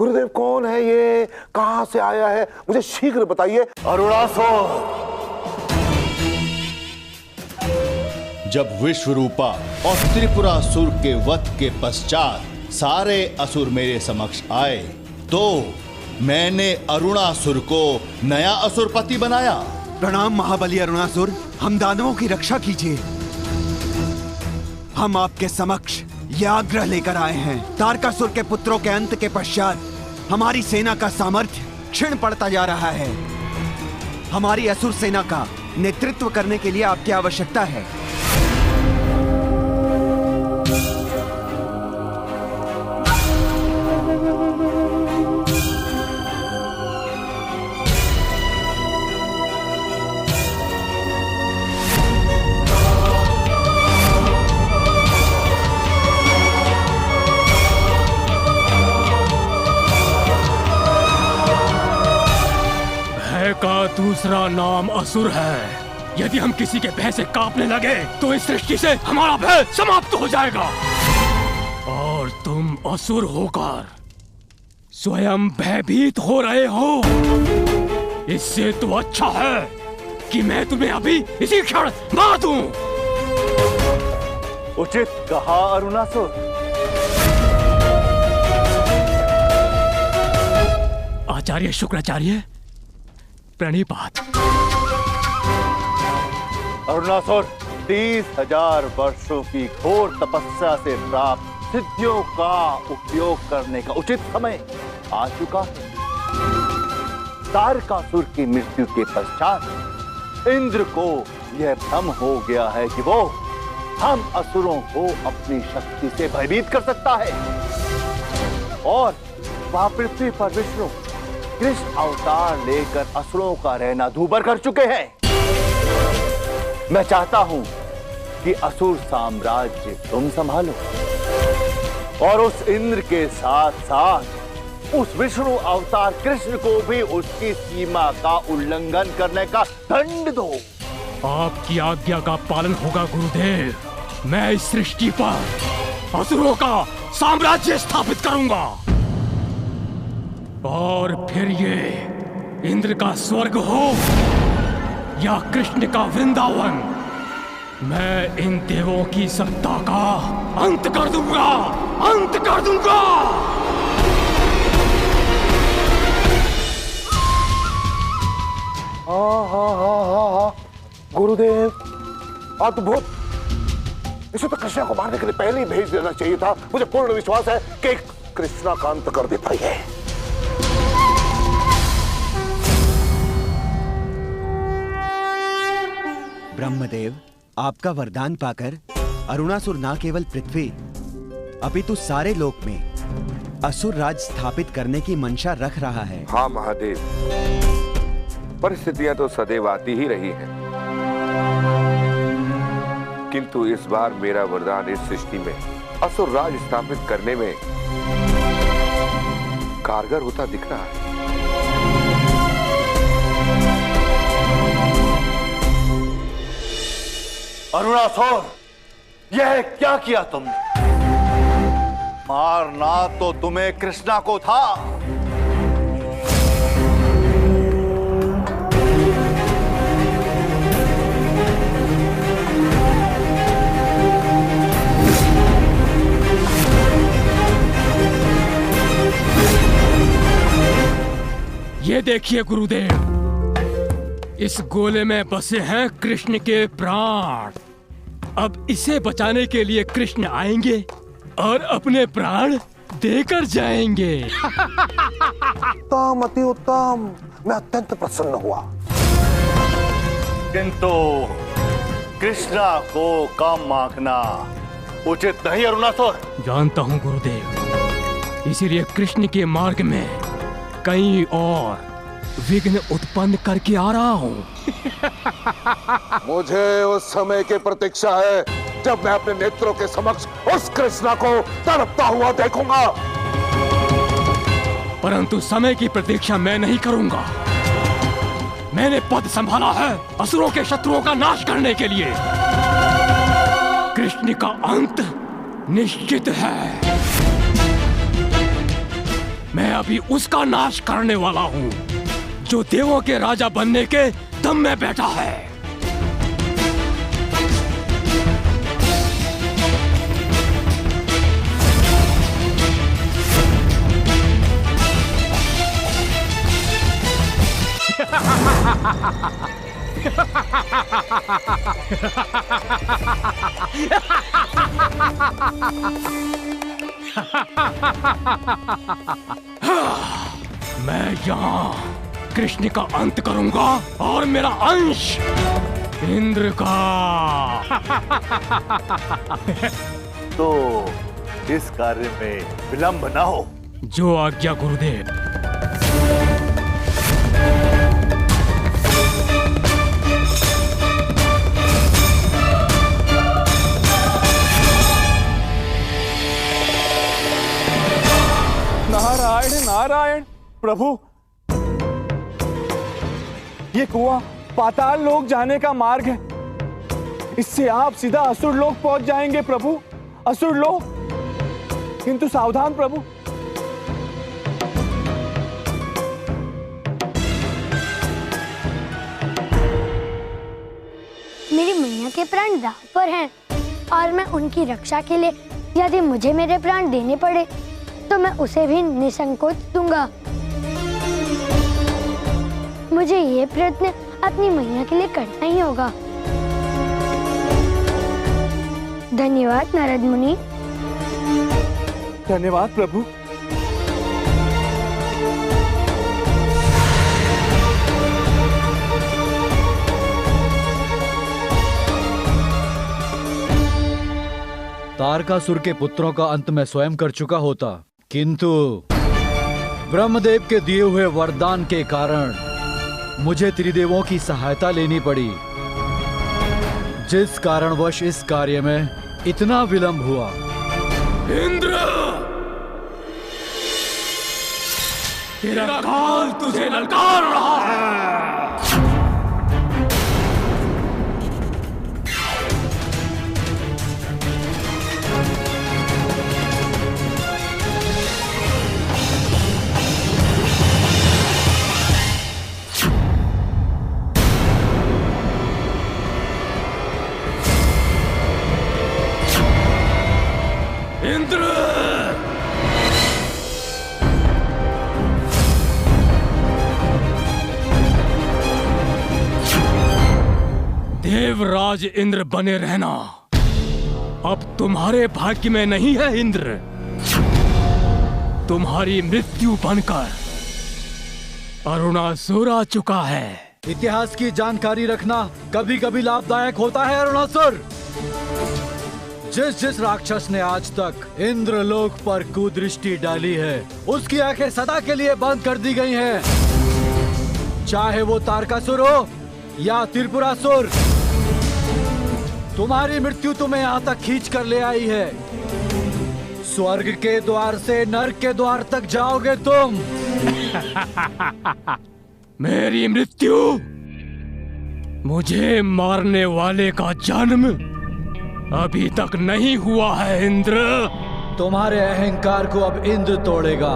गुरुदेव कौन है ये, कहां से आया है, मुझे शीघ्र बताइए। अरुणासुर। जब विश्वरूपा और त्रिपुरासुर के वध के पश्चात सारे असुर मेरे समक्ष आए तो मैंने अरुणासुर को नया असुरपति बनाया। प्रणाम महाबली अरुणासुर, हम दानवों की रक्षा कीजिए। हम आपके समक्ष यह आग्रह लेकर आए हैं, तारकासुर के पुत्रों के अंत के पश्चात हमारी सेना का सामर्थ्य क्षीण पड़ता जा रहा है। हमारी असुर सेना का नेतृत्व करने के लिए आपकी आवश्यकता है। का दूसरा नाम असुर है। यदि हम किसी के भय से कांपने लगे तो इस सृष्टि से हमारा भय समाप्त हो जाएगा। और तुम असुर होकर स्वयं भयभीत हो रहे हो। इससे तो अच्छा है कि मैं तुम्हें अभी इसी क्षण मार दूं। उचित कहा अरुणासुर। आचार्य शुक्राचार्य, प्रणिपात। अरुणासुर, 30,000 वर्षों की घोर तपस्या से प्राप्त सिद्धियों का उपयोग करने का उचित समय आ चुका है। तारकासुर की मृत्यु के पश्चात इंद्र को यह भ्रम हो गया है कि वो हम असुरों को अपनी शक्ति से भयभीत कर सकता है और वह पृथ्वी पर विष्णु कृष्ण अवतार लेकर असुरों का रहना दूभर कर चुके हैं। मैं चाहता हूं कि असुर साम्राज्य तुम संभालो और उस इंद्र के साथ साथ उस विष्णु अवतार कृष्ण को भी उसकी सीमा का उल्लंघन करने का दंड दो। आपकी आज्ञा का पालन होगा गुरुदेव। मैं इस सृष्टि पर असुरों का साम्राज्य स्थापित करूंगा और फिर ये इंद्र का स्वर्ग हो या कृष्ण का वृंदावन, मैं इन देवों की सत्ता का अंत कर दूंगा, अंत कर दूंगा। गुरुदेव अद्भुत, इसे तो कृष्णा को मारने के लिए पहले ही भेज देना चाहिए था। मुझे पूर्ण विश्वास है कि कृष्णा का अंत कर देता है। ब्रह्मदेव, आपका वरदान पाकर अरुणासुर न केवल पृथ्वी अपितु सारे लोक में असुर राज स्थापित करने की मंशा रख रहा है। हाँ महादेव, परिस्थितियां तो सदैव आती ही रही हैं, किंतु इस बार मेरा वरदान इस सृष्टि में असुर राज स्थापित करने में कारगर होता दिख रहा है। अरुणासुर, यह क्या किया तुमने? मारना तो तुम्हें कृष्णा को था। ये देखिए गुरुदेव, इस गोले में बसे हैं कृष्ण के प्राण। अब इसे बचाने के लिए कृष्ण आएंगे और अपने प्राण देकर जाएंगे। उत्तम, अति उत्तम, मैं अत्यंत प्रसन्न हुआ। किंतु कृष्णा को कम आंकना उचित नहीं अरुणासुर। जानता हूँ गुरुदेव, इसीलिए कृष्ण के मार्ग में कई और विघ्न उत्पन्न करके आ रहा हूँ। मुझे उस समय की प्रतीक्षा है जब मैं अपने नेत्रों के समक्ष उस कृष्णा को तड़पता हुआ देखूंगा। परंतु समय की प्रतीक्षा मैं नहीं करूंगा। मैंने पद संभाला है असुरों के शत्रुओं का नाश करने के लिए। कृष्ण का अंत निश्चित है। मैं अभी उसका नाश करने वाला हूँ जो देवों के राजा बनने के दम में बैठा है। मैं यहाँ कृष्ण का अंत करूंगा और मेरा अंश इंद्र का। तो इस कार्य में विलंब न हो। जो आज्ञा गुरुदेव। नारायण नारायण प्रभु, ये कुआं पाताल लोक जाने का मार्ग है। इससे आप सीधा असुर लोक पहुंच जाएंगे प्रभु, असुर लोक। किंतु सावधान प्रभु। मेरी मैया के प्राण दांव पर हैं और मैं उनकी रक्षा के लिए यदि मुझे मेरे प्राण देने पड़े तो मैं उसे भी निसंकोच दूंगा। मुझे ये प्रयत्न अपनी मैया के लिए करना ही होगा। धन्यवाद नारद मुनि। धन्यवाद प्रभु। तारकासुर के पुत्रों का अंत मैं स्वयं कर चुका होता, किंतु ब्रह्मदेव के दिए हुए वरदान के कारण मुझे त्रिदेवों की सहायता लेनी पड़ी, जिस कारणवश इस कार्य में इतना विलंब हुआ। इंद्र, तेरा काल तुझे ललकार रहा है। इंद्र, देवराज इंद्र बने रहना अब तुम्हारे भाग्य में नहीं है। इंद्र, तुम्हारी मृत्यु बनकर अरुणासुर आ चुका है। इतिहास की जानकारी रखना कभी कभी लाभदायक होता है अरुणासुर। जिस जिस राक्षस ने आज तक इंद्रलोक पर कुदृष्टि डाली है उसकी आंखें सदा के लिए बंद कर दी गई हैं। चाहे वो तारकासुर हो या त्रिपुरासुर, तुम्हारी मृत्यु तुम्हें यहाँ तक खींच कर ले आई है। स्वर्ग के द्वार से नरक के द्वार तक जाओगे तुम। मेरी मृत्यु मुझे मारने वाले का जन्म अभी तक नहीं हुआ है। इंद्र, तुम्हारे अहंकार को अब इंद्र तोड़ेगा।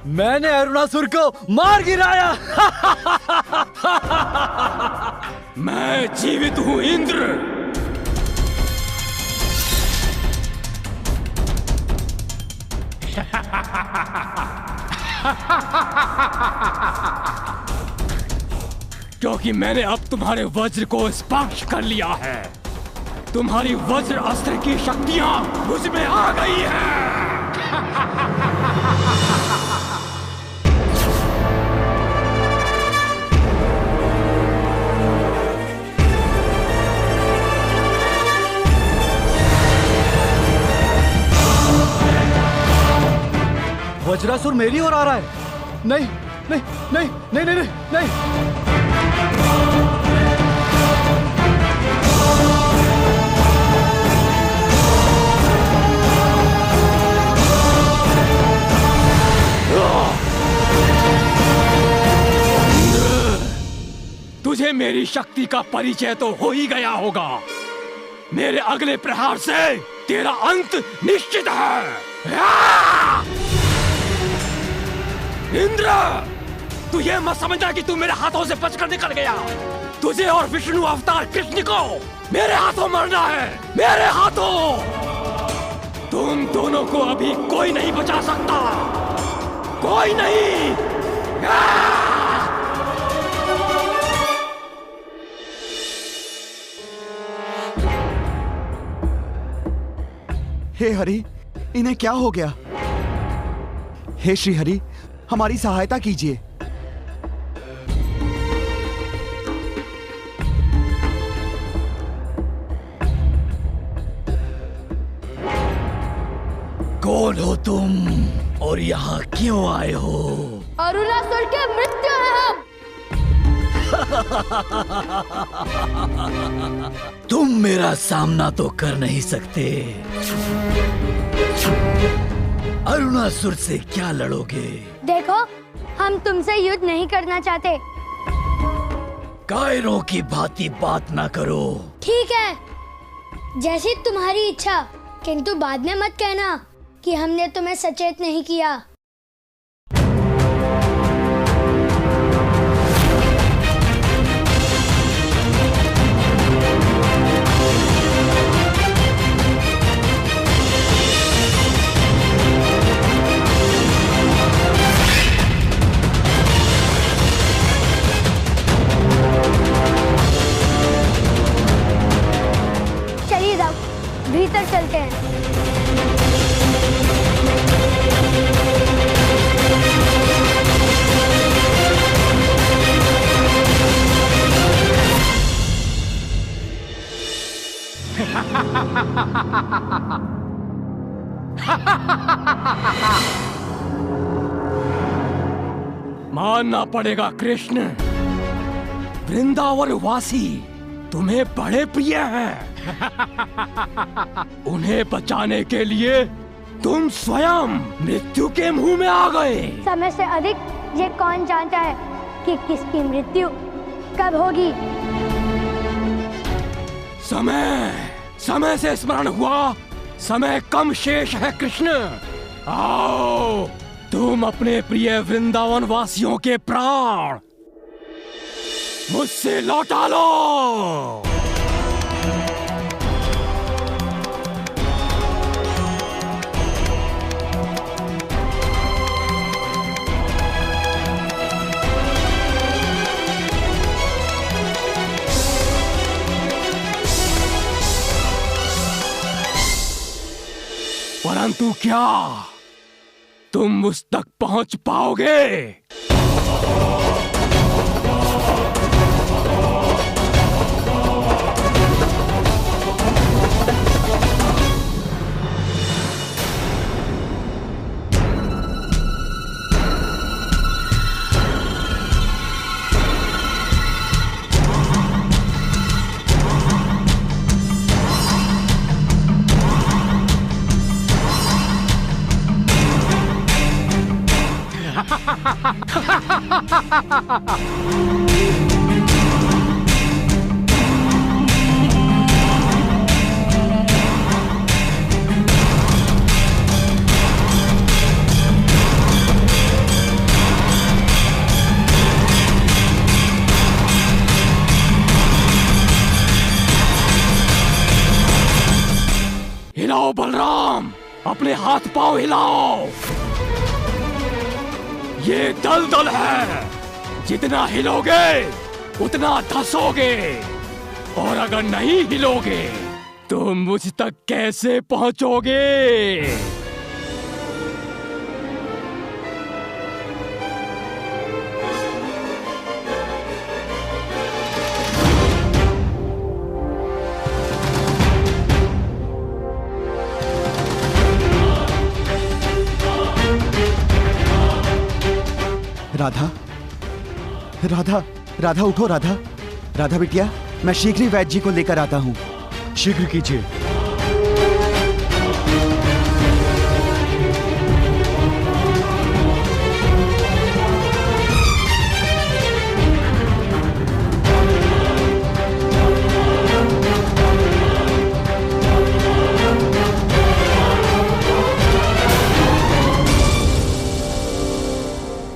मैंने अरुणासुर को मार गिराया। मैं जीवित हूं इंद्र। क्योंकि मैंने अब तुम्हारे वज्र को स्पर्श कर लिया है। तुम्हारी वज्र अस्त्र की शक्तियां मुझ में आ गई हैं। वज्रासुर मेरी ओर आ रहा है। नहीं नहीं नहीं नहीं नहीं नहीं, नहीं। तुझे मेरी शक्ति का परिचय तो हो ही गया होगा। मेरे अगले प्रहार से तेरा अंत निश्चित है। इंद्र, तू ये मत समझना कि तू मेरे हाथों से बचकर निकल गया। तुझे और विष्णु अवतार कृष्ण को मेरे हाथों मरना है, मेरे हाथों। तुम दोनों को अभी कोई नहीं बचा सकता, कोई नहीं। हे हरि, इन्हें क्या हो गया? हे श्री हरि, हमारी सहायता कीजिए। कौन हो तुम और यहाँ क्यों आए हो? अरुणासुर के मृत्यु है हम। तुम मेरा सामना तो कर नहीं सकते। अरुणासुर से क्या लड़ोगे? देखो, हम तुमसे युद्ध नहीं करना चाहते। कायरों की भांति बात ना करो। ठीक है, जैसी तुम्हारी इच्छा, किंतु बाद में मत कहना कि हमने तुम्हें सचेत नहीं किया। चलिए जाओ, भीतर चलते हैं। मानना पड़ेगा कृष्ण, वृंदावन वासी तुम्हें बड़े प्रिय हैं। उन्हें बचाने के लिए तुम स्वयं मृत्यु के मुंह में आ गए। समय से अधिक ये कौन जानता है कि किसकी मृत्यु कब होगी? समय से स्मरण हुआ, समय कम शेष है कृष्ण। आओ, तुम अपने प्रिय वृंदावन वासियों के प्राण मुझसे लौटा लो। परंतु क्या तुम उस तक पहुंच पाओगे? हिलाओ बलराम, अपने हाथ पांव हिलाओ। ये दलदल है, जितना हिलोगे उतना धंसोगे, और अगर नहीं हिलोगे तो मुझ तक कैसे पहुंचोगे? राधा, राधा, राधा उठो राधा, राधा बिटिया, मैं शीघ्र ही वैद्य जी को लेकर आता हूँ। शीघ्र कीजिए।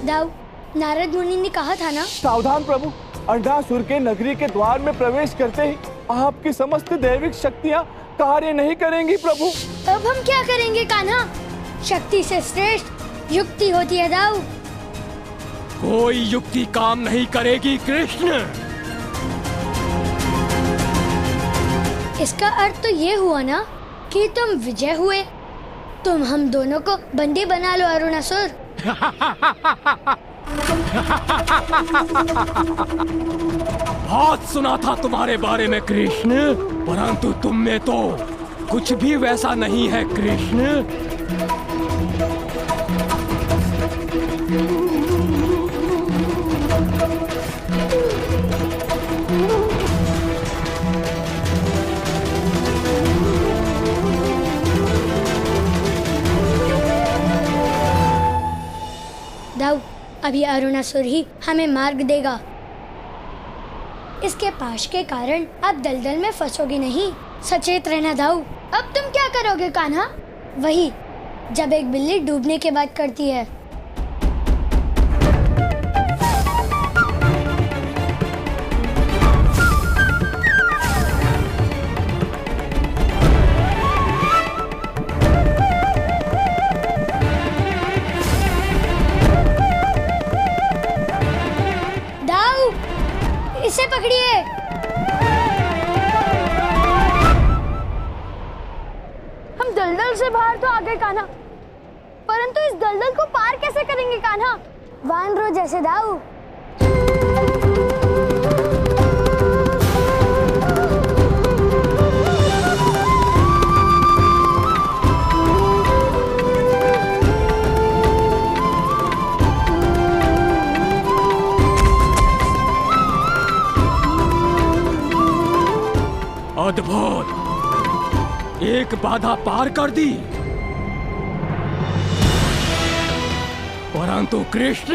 दाऊ, नारद मुनि ने कहा था ना। सावधान प्रभु, अंडासुर के नगरी के द्वार में प्रवेश करते ही आपकी समस्त दैविक शक्तियां कार्य नहीं करेंगी प्रभु। अब हम क्या करेंगे कान्हा? शक्ति से श्रेष्ठ युक्ति होती है दाऊ। कोई युक्ति काम नहीं करेगी कृष्ण। इसका अर्थ तो ये हुआ ना कि तुम विजय हुए। तुम हम दोनों को बंदी बना लो अरुणासुर। बहुत सुना था तुम्हारे बारे में कृष्ण, परंतु तुम में तो कुछ भी वैसा नहीं है कृष्ण। दाऊ, अभी अरुणासुर ही हमें मार्ग देगा। इसके पाश के कारण अब दलदल में फंसोगी नहीं। सचेत रहना दाऊ। अब तुम क्या करोगे कान्हा? वही जब एक बिल्ली डूबने के बाद करती है। दाऊ, इसे पकड़िए। हम दलदल से बाहर तो आ गए कान्हा, परंतु इस दलदल को पार कैसे करेंगे कान्हा? वानरों जैसे दाऊ। अद्भुत, एक बाधा पार कर दी, परंतु कृष्ण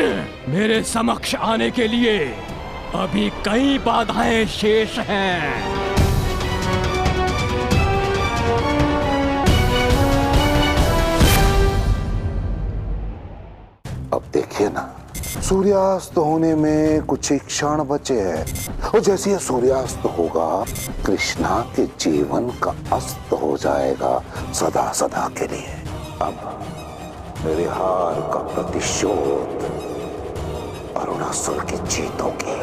मेरे समक्ष आने के लिए अभी कई बाधाएं शेष हैं। अब देखिए ना, सूर्यास्त होने में कुछ ही क्षण बचे हैं, और जैसे ये सूर्यास्त होगा कृष्णा के जीवन का अस्त हो जाएगा सदा सदा के लिए। अब मेरे हार का प्रतिशोध अरुणासुर की जीत होगी।